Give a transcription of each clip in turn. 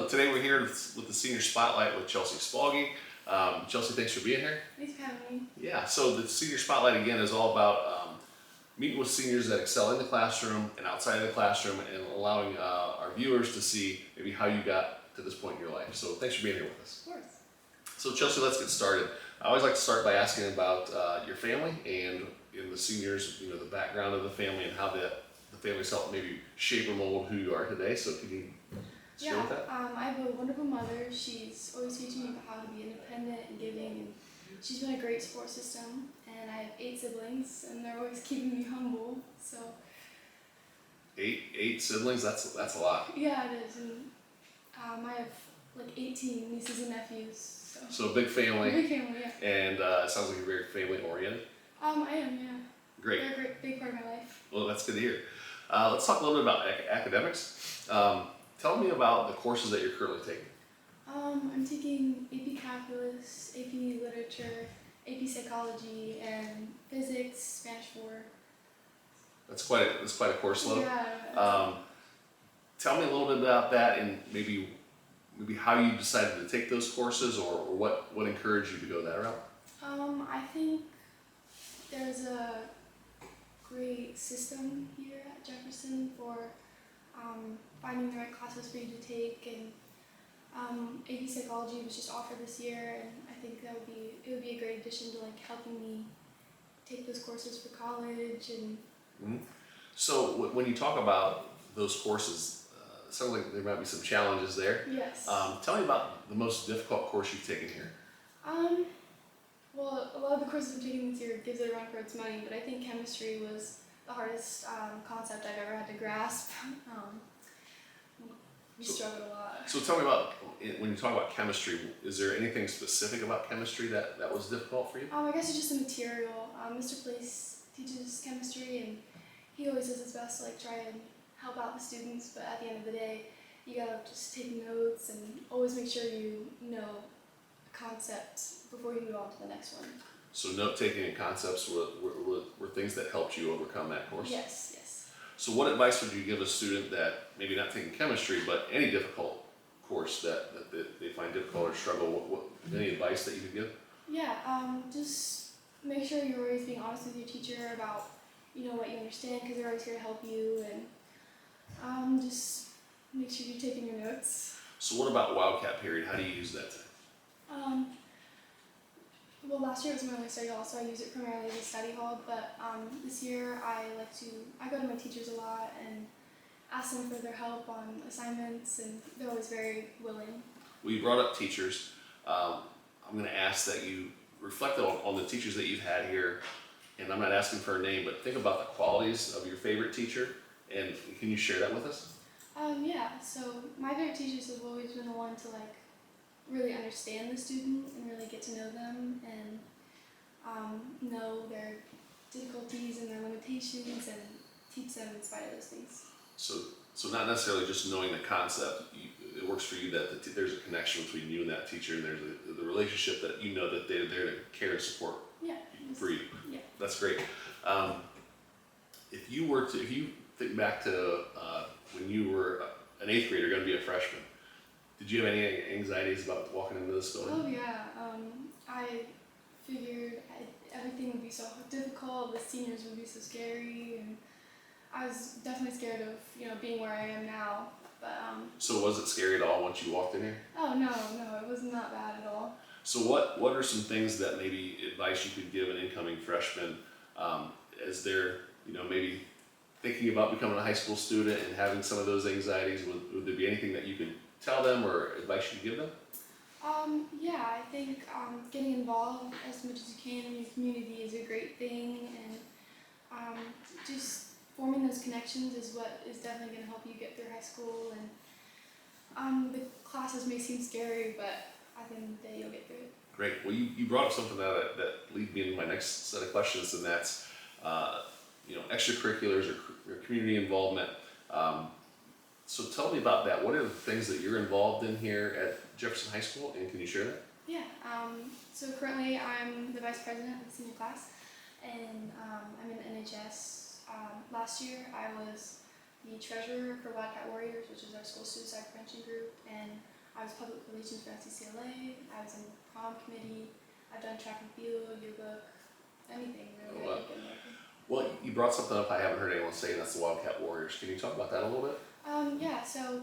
Today we're here with the Senior Spotlight with Chelsea Spaugy. Chelsea, thanks for being here. Thanks for having me. Yeah, so the Senior Spotlight again is all about meeting with seniors that excel in the classroom and outside of the classroom and allowing our viewers to see maybe how you got to this point in your life. So thanks for being here with us. Of course. So Chelsea, let's get started. I always like to start by asking about your family and in the seniors, the background of the family and how the family's helped maybe shape or mold who you are today. So can you start with that? I have a wonderful mother. She's always teaching me about how to be independent and giving, and she's been a great support system. And I have 8 siblings, and they're always keeping me humble. So Eight siblings. That's a lot. yeah, it is. And I have like 18 nieces and nephews. So a big family. Big family, yeah. And it sounds like you're very family oriented. I am, yeah. Great. They're a great big part of my life. Well, that's good to hear. Let's talk a little bit about academics. Tell me about the courses that you're currently taking. I'm taking AP Calculus, AP Literature, AP Psychology, and Physics, Spanish 4. That's quite a course load. Yeah. Tell me a little bit about that and maybe how you decided to take those courses or what encouraged you to go that route. I think there's a great system here at Jefferson for finding the right classes for you to take, and AP Psychology was just offered this year, and I think it would be a great addition to like helping me take those courses for college. And So when you talk about those courses, it sounds like there might be some challenges there. yes. Tell me about the most difficult course you've taken here. Well, a lot of the courses I'm taking this year gives it a run for its money, but I think chemistry was the hardest concept I've ever had to grasp. We struggled a lot. So tell me about, when you talk about chemistry, is there anything specific about chemistry that was difficult for you? I guess it's just the material. Mr. Place teaches chemistry, and he always does his best to like try and help out the students, but at the end of the day, you gotta just take notes and always make sure you know a concept before you move on to the next one. So note-taking and concepts were things that helped you overcome that course? Yes. So what advice would you give a student that maybe not taking chemistry, but any difficult course that they find difficult or struggle? Any advice that you could give? Yeah, just make sure you're always being honest with your teacher about what you understand, because they're always here to help you, and just make sure you're taking your notes. So what about Wildcat period? How do you use that today? Well, last year it was my only study hall, so I use it primarily as a study hall, but this year I go to my teachers a lot and ask them for their help on assignments, and they're always very willing. Well, you brought up teachers. I'm going to ask that you reflect on the teachers that you've had here, and I'm not asking for a name, but think about the qualities of your favorite teacher, and can you share that with us? Yeah, so my favorite teachers have always been the one to really understand the student and really get to know them and know their difficulties and their limitations and teach them in spite of those things. So not necessarily just knowing the concept. It works for you that there's a connection between you and that teacher, and there's the relationship that that they're there to care and support for you. Yeah. That's great. If you think back to when you were an 8th grader, going to be a freshman, did you have any anxieties about walking into this building? Oh yeah, I figured everything would be so difficult, the seniors would be so scary, and I was definitely scared of being where I am now. But So was it scary at all once you walked in here? oh no, it was not bad at all. So what are some things that maybe advice you could give an incoming freshman as they're maybe thinking about becoming a high school student and having some of those anxieties? Would there be anything that you could tell them or advice you could give them? Yeah, I think getting involved as much as you can in your community is a great thing, and just forming those connections is what is definitely going to help you get through high school. And the classes may seem scary, but at the end of the day, you'll get through it. Great. Well, you brought up something that leads me into my next set of questions, and that's extracurriculars or community involvement. So tell me about that. What are the things that you're involved in here at Jefferson High School, and can you share that? Yeah, so currently I'm the vice president of the senior class, and I'm in NHS. Last year I was the treasurer for Wildcat Warriors, which is our school suicide prevention group, and I was public relations for SCCLA. I was in the prom committee. I've done track and field, yearbook, anything really. Oh, wow. I've been working. Well, you brought something up I haven't heard anyone say, and that's the Wildcat Warriors. Can you talk about that a little bit? Yeah, so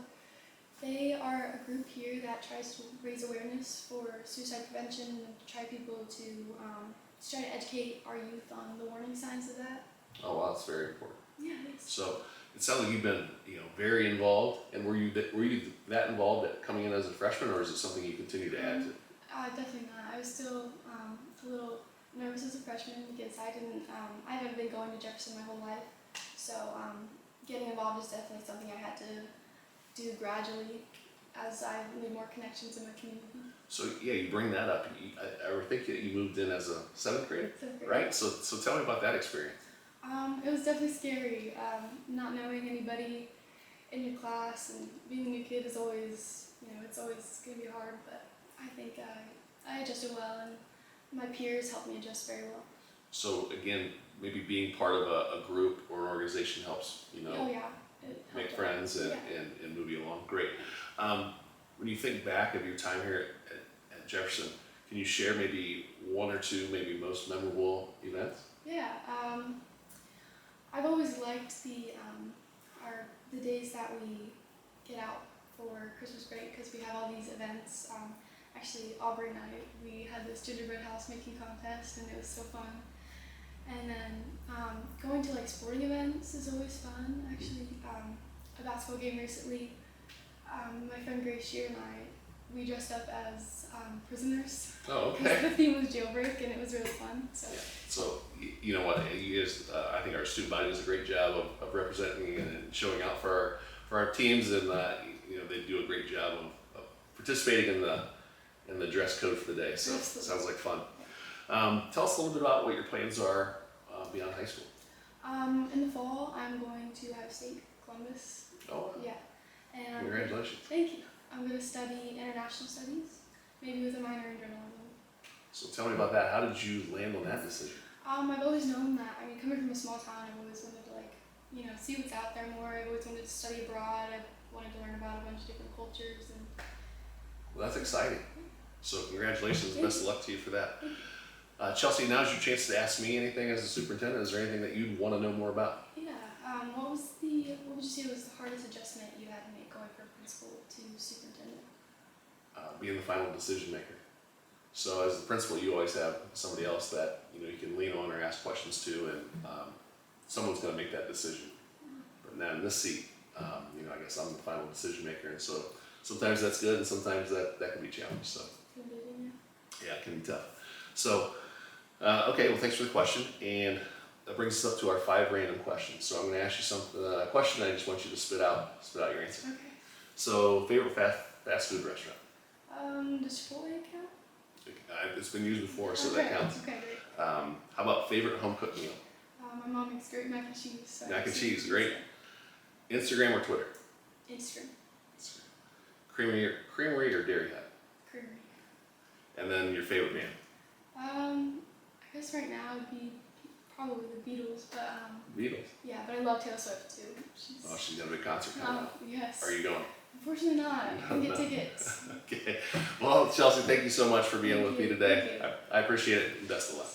they are a group here that tries to raise awareness for suicide prevention and try people to try to educate our youth on the warning signs of that. Oh, wow, that's very important. Yeah, thanks. So it sounds like you've been, very involved. And were you that involved at coming in as a freshman, or is it something you continue to add to? Definitely not. I was still a little nervous as a freshman because I haven't been going to Jefferson my whole life. So getting involved is definitely something I had to do gradually as I made more connections in my community. So yeah, you bring that up. I would think that you moved in as a seventh grader, Seventh grade. right? So tell me about that experience. It was definitely scary. Not knowing anybody in your class and being a new kid is always, it's always going to be hard, but I think I adjusted well and my peers helped me adjust very well. So again, maybe being part of a group or an organization helps, Oh yeah. It make helped friends out. and move you along. Great. When you think back of your time here at Jefferson, can you share maybe one or two, maybe most memorable events? Yeah. I've always liked the days that we get out for Christmas break because we have all these events. Actually, Aubrey and we had this gingerbread house making contest and it was so fun. And then going to like sporting events is always fun. Actually, a basketball game recently, my friend Grace Shear and we dressed up as prisoners. Oh, Because okay. the theme was jailbreak and it was really fun. So. Yeah. So you know what, you guys, I think our student body does a great job of representing and showing out for our teams, and they do a great job of participating in the dress code for the day. So Absolutely. sounds like fun. Tell us a little bit about what your plans are beyond high school. In the fall, I'm going to Ohio State, Columbus. Oh, Yeah. And congratulations. Thank you. I'm going to study international studies, maybe with a minor in journalism. So tell me about that. How did you land on that decision? I've always known that. I mean, coming from a small town, I've always wanted to see what's out there more. I've always wanted to study abroad. I wanted to learn about a bunch of different cultures and. Well, that's exciting. So congratulations. Thank Best of luck to you for that. Chelsea, now's your chance to ask me anything as a superintendent. Is there anything that you'd want to know more about? Yeah. What would you say was the hardest adjustment you had to make going from principal to superintendent? Being the final decision maker. So as the principal, you always have somebody else that you can lean on or ask questions to, and someone's going to make that decision. But now in this seat, I guess I'm the final decision maker, and so sometimes that's good, and sometimes that can be challenging. So yeah, it can be tough. So okay, well, thanks for the question, and that brings us up to our 5 random questions. So I'm going to ask you a question. I just want you to spit out your answer. Okay. So favorite fast food restaurant? Does Chipotle count? It's been used before, so Okay. that counts. Okay, great. How about favorite home cooked meal? My mom makes great mac and cheese. So Mac and cheese, great. Instagram or Twitter? Instagram. Creamery or Dairy Hut? Creamery. And then your favorite band? I guess right now would be probably the Beatles, but Beatles. yeah, but I love Taylor Swift too. She's got a big concert coming up. Yes. Are you going? Unfortunately not. I can get tickets. Okay. Well, Chelsea, thank you so much for being Thank with you. me today. Thank you. I appreciate it, and best of luck.